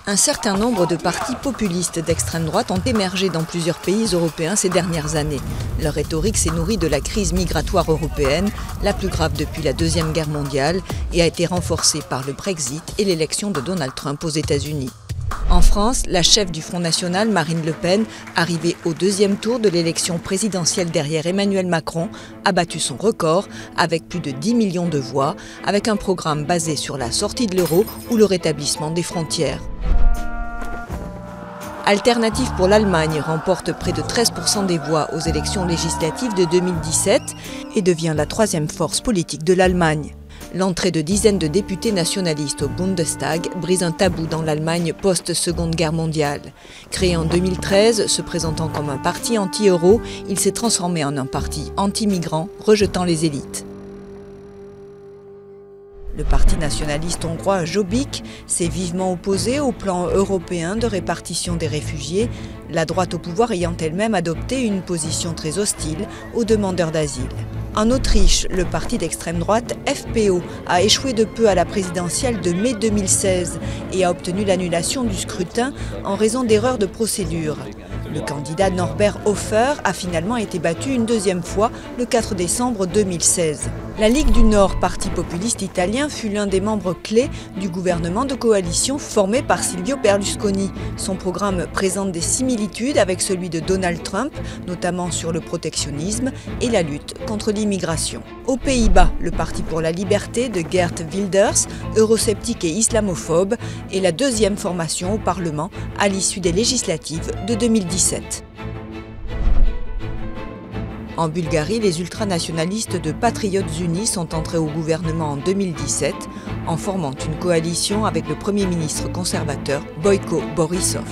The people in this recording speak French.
Un certain nombre de partis populistes d'extrême droite ont émergé dans plusieurs pays européens ces dernières années. Leur rhétorique s'est nourrie de la crise migratoire européenne, la plus grave depuis la Deuxième Guerre mondiale, et a été renforcée par le Brexit et l'élection de Donald Trump aux États-Unis. En France, la chef du Front National, Marine Le Pen, arrivée au deuxième tour de l'élection présidentielle derrière Emmanuel Macron, a battu son record avec plus de 10 millions de voix, avec un programme basé sur la sortie de l'euro ou le rétablissement des frontières. Alternative pour l'Allemagne remporte près de 13% des voix aux élections législatives de 2017 et devient la troisième force politique de l'Allemagne. L'entrée de dizaines de députés nationalistes au Bundestag brise un tabou dans l'Allemagne post-Seconde Guerre mondiale. Créé en 2013, se présentant comme un parti anti-euro, il s'est transformé en un parti anti-migrant, rejetant les élites. Le parti nationaliste hongrois Jobbik s'est vivement opposé au plan européen de répartition des réfugiés, la droite au pouvoir ayant elle-même adopté une position très hostile aux demandeurs d'asile. En Autriche, le parti d'extrême droite FPO a échoué de peu à la présidentielle de mai 2016 et a obtenu l'annulation du scrutin en raison d'erreurs de procédure. Le candidat Norbert Hofer a finalement été battu une deuxième fois le 4 décembre 2016. La Ligue du Nord, parti populiste italien, fut l'un des membres clés du gouvernement de coalition formé par Silvio Berlusconi. Son programme présente des similitudes avec celui de Donald Trump, notamment sur le protectionnisme et la lutte contre l'immigration. Aux Pays-Bas, le Parti pour la liberté de Geert Wilders, eurosceptique et islamophobe, est la deuxième formation au Parlement à l'issue des législatives de 2017. En Bulgarie, les ultranationalistes de Patriotes Unis sont entrés au gouvernement en 2017 en formant une coalition avec le Premier ministre conservateur Boyko Borisov.